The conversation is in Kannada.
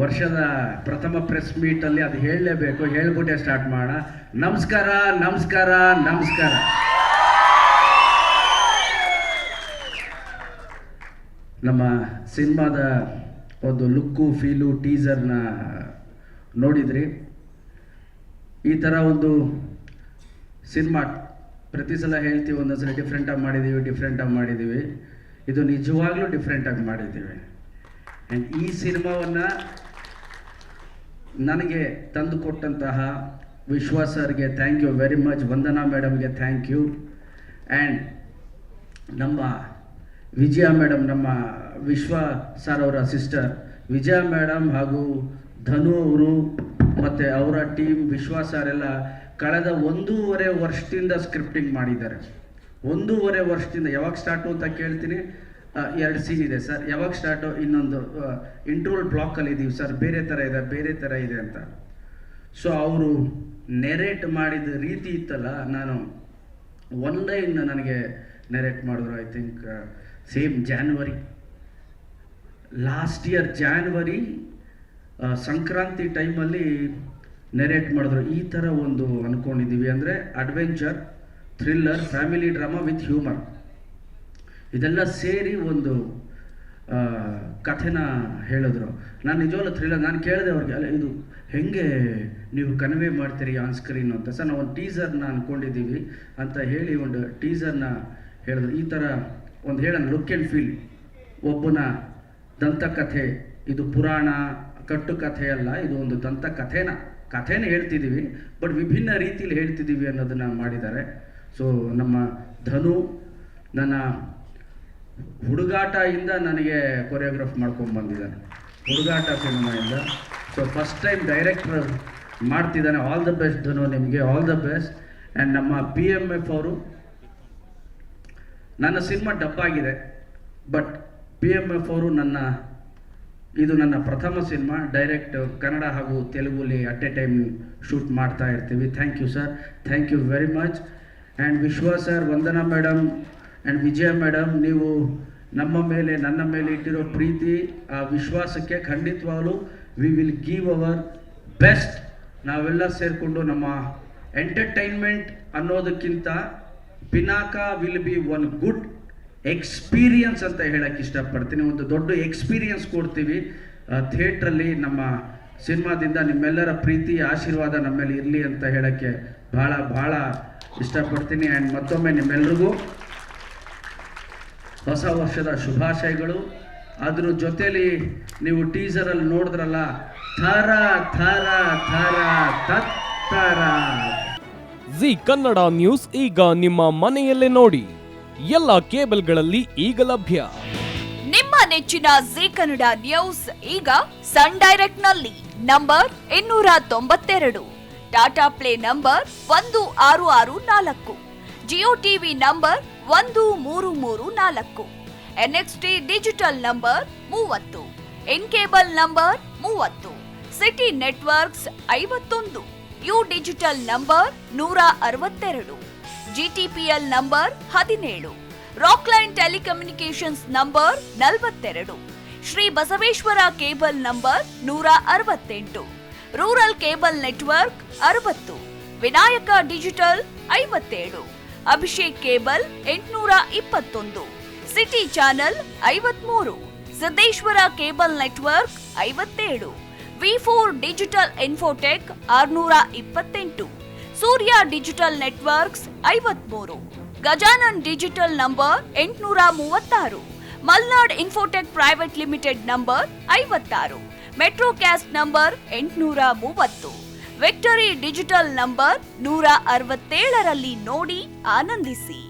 ವರ್ಷದ ಪ್ರಥಮ ಪ್ರೆಸ್ ಮೀಟ್ ಅಲ್ಲಿ ಅದು ಹೇಳಲೇಬೇಕು, ಹೇಳ್ಬಿಟ್ಟೆ ಸ್ಟಾರ್ಟ್ ಮಾಡೋಣ. ನಮಸ್ಕಾರ ನಮಸ್ಕಾರ ನಮಸ್ಕಾರ. ನಮ್ಮ ಸಿನಿಮಾದ ಒಂದು ಲುಕ್ಕು ಫೀಲು ಟೀಸರ್ನ ನೋಡಿದ್ರಿ. ಈ ಥರ ಒಂದು ಸಿನಿಮಾ ಪ್ರತಿ ಸಲ ಹೇಳ್ತೀವಿ, ಒಂದೊಂದ್ಸಲ ಡಿಫ್ರೆಂಟಾಗಿ ಮಾಡಿದ್ದೀವಿ. ಇದು ನಿಜವಾಗ್ಲೂ ಡಿಫ್ರೆಂಟಾಗಿ ಮಾಡಿದ್ದೀವಿ. ಆ್ಯಂಡ್ ಈ ಸಿನಿಮಾವನ್ನು ನನಗೆ ತಂದು ಕೊಟ್ಟಂತಹ ವಿಶ್ವಾಸ್ ಸರ್ಗೆ thank you very much, Vandana ಮೇಡಮ್ಗೆ ಥ್ಯಾಂಕ್ ಯು. ಆ್ಯಂಡ್ ನಮ್ಮ ವಿಜಯ ಮೇಡಮ್, ನಮ್ಮ ವಿಶ್ವ ಸರ್ ಅವರ ಸಿಸ್ಟರ್ ವಿಜಯ ಮೇಡಮ್ ಹಾಗೂ ಧನು ಅವರು ಮತ್ತು ಅವರ ಟೀಮ್ ವಿಶ್ವಾಸ್ ಸರ್ ಎಲ್ಲ ಕಳೆದ 1.5 ವರ್ಷದಿಂದ ಸ್ಕ್ರಿಪ್ಟಿಂಗ್ ಮಾಡಿದ್ದಾರೆ. 1.5 ವರ್ಷದಿಂದ. ಯಾವಾಗ ಸ್ಟಾರ್ಟು ಅಂತ ಕೇಳ್ತೀನಿ, 2 ಸೀನ್ ಇದೆ ಸರ್. ಯಾವಾಗ ಸ್ಟಾರ್ಟು? ಇನ್ನೊಂದು ಇಂಟ್ರೋಲ್ ಬ್ಲಾಕಲ್ಲಿ ಇದ್ದೀವಿ ಸರ್, ಬೇರೆ ಥರ ಇದೆ ಅಂತ. ಸೊ ಅವರು ನೆರೇಟ್ ಮಾಡಿದ ರೀತಿ ಇತ್ತಲ್ಲ, ನಾನು ಲೈನ್ ನನಗೆ ನೆರೇಟ್ ಮಾಡಿದ್ರು. I think same last year January Sankranti ಟೈಮಲ್ಲಿ ನೆರೇಟ್ ಮಾಡಿದ್ರು. ಈ ಥರ ಒಂದು ಅಂದ್ಕೊಂಡಿದ್ದೀವಿ, ಅಂದರೆ adventure, thriller, family drama with humour, ಇದೆಲ್ಲ ಸೇರಿ ಒಂದು ಕಥೆನ ಹೇಳಿದ್ರು. ನಾನು ನಿಜವಾಗ್ಲೂ ಥ್ರಿಲ್ಲರ್, ನಾನು ಕೇಳಿದೆ ಅವ್ರಿಗೆ, ಅಲ್ಲ ಇದು ಹೆಂಗೆ ನೀವು ಕನ್ವೆ ಮಾಡ್ತೀರಿ ಆನ್ ಸ್ಕ್ರೀನ್ ಅಂತ. ಸರ್ ನಾವು ಒಂದು ಟೀಸರ್ನ ಅಂದ್ಕೊಂಡಿದ್ದೀವಿ ಅಂತ ಹೇಳಿ ಒಂದು ಟೀಸರ್ನ ಹೇಳಿದ್ರು. ಈ ಥರ ಒಂದು ಹೇಳೋಣ, ಲುಕ್ ಆ್ಯಂಡ್ ಫೀಲ್. ಒಬ್ಬನ ದಂತಕಥೆ, ಇದು ಪುರಾಣ ಕಟ್ಟುಕಥೆ ಅಲ್ಲ, ಇದು ಒಂದು ಕಥೆನ ಹೇಳ್ತಿದ್ದೀವಿ, ಬಟ್ ವಿಭಿನ್ನ ರೀತಿಯಲ್ಲಿ ಹೇಳ್ತಿದ್ದೀವಿ ಅನ್ನೋದನ್ನು ಮಾಡಿದ್ದಾರೆ. ಸೊ ನಮ್ಮ ಧನು ನನ್ನ ಹುಡುಗಾಟದಿಂದ ನನಗೆ ಕೊರಿಯೋಗ್ರಾಫ್ ಮಾಡ್ಕೊಂಡು ಬಂದಿದ್ದಾನೆ, ಹುಡುಗಾಟ ಸಿನಿಮಾಯಿಂದ. ಸೊ ಫಸ್ಟ್ ಟೈಮ್ ಡೈರೆಕ್ಟರ್ ಮಾಡ್ತಿದ್ದಾನೆ. ಆಲ್ ದ ಬೆಸ್ಟ್ ಧನು, ನಿಮಗೆ ಆಲ್ ದ ಬೆಸ್ಟ್. ಆ್ಯಂಡ್ ನಮ್ಮ PMF ಅವರು, ನನ್ನ ಸಿನಿಮಾ ಡಬ್ಬಾಗಿದೆ, ಬಟ್ PMF ಅವರು ಇದು ನನ್ನ ಪ್ರಥಮ ಸಿನಿಮಾ. ಡೈರೆಕ್ಟ್ ಕನ್ನಡ ಹಾಗೂ ತೆಲುಗುಲಿ ಅಟ್ ಎ ಟೈಮ್ ಶೂಟ್ ಮಾಡ್ತಾ ಇರ್ತೀವಿ. Thank you sir, thank you very much. And Vishwas sir, Vandana madam and Vijaya madam, ನೀವು ನನ್ನ ಮೇಲೆ ಇಟ್ಟಿರೋ ಪ್ರೀತಿ, ಆ ವಿಶ್ವಾಸಕ್ಕೆ ಖಂಡಿತವಾಗಲೂ we will give our best. ನಾವೆಲ್ಲ ಸೇರಿಕೊಂಡು ನಮ್ಮ ಎಂಟರ್ಟೈನ್ಮೆಂಟ್ ಅನ್ನೋದಕ್ಕಿಂತ Pinaka will be one good experience ಅಂತ ಹೇಳಕ್ಕೆ ಇಷ್ಟಪಡ್ತೀನಿ. ಒಂದು ದೊಡ್ಡ ಎಕ್ಸ್ಪೀರಿಯನ್ಸ್ ಕೊಡ್ತೀವಿ ಥಿಯೇಟ್ರಲ್ಲಿ. ನಮ್ಮ ಸಿನಿಮಾದಿಂದ ನಿಮ್ಮೆಲ್ಲರ ಪ್ರೀತಿ ಆಶೀರ್ವಾದ ನಮ್ಮ ಮೇಲೆ ಇರಲಿ ಅಂತ ಹೇಳೋಕ್ಕೆ ಭಾಳ ಇಷ್ಟಪಡ್ತೀನಿ. ಆ್ಯಂಡ್ ಮತ್ತೊಮ್ಮೆ ನಿಮ್ಮೆಲ್ರಿಗೂ ಹೊಸ ವರ್ಷದ ಶುಭಾಶಯಗಳು. ಅದ್ರ ಜೊತೆಲಿ ನೀವು ಟೀಸರಲ್ಲಿ ನೋಡಿದ್ರಲ್ಲ, ಥರ ಥರ ಥರ ತತ್ತರ. ಜಿ ಕನ್ನಡ ನ್ಯೂಸ್ ಈಗ ನಿಮ್ಮ ಮನೆಯಲ್ಲೇ ನೋಡಿ, ಎಲ್ಲ ಕೇಬಲ್ಗಳಲ್ಲಿ ಈಗ ಲಭ್ಯ. ನಿಮ್ಮ ನೆಚ್ಚಿನ ಜಿ ಕನ್ನಡ ನ್ಯೂಸ್ ಈಗ ಸನ್ ಡೈರೆಕ್ಟ್ ನಲ್ಲಿ number 292, Tata play number 1664, Jio TV number 1334, NXT digital number 30, in cable number 30, city networks 51, U digital number 162, GTPL number 17, Rockline telecommunications number 42, Shri Basaveshwara cable number 168, rural cable network 60, Vinayaka digital 57, Abhishek cable 821, city channel 53, Siddeshwara cable network 57, V4 digital Infotech 628, Surya digital networks 53, Gajanan digital number 836, Malnad Infotech private limited number 56, Metrocast number 830, Victory digital number 167ರಲ್ಲಿ ನೋಡಿ ಆನಂದಿಸಿ.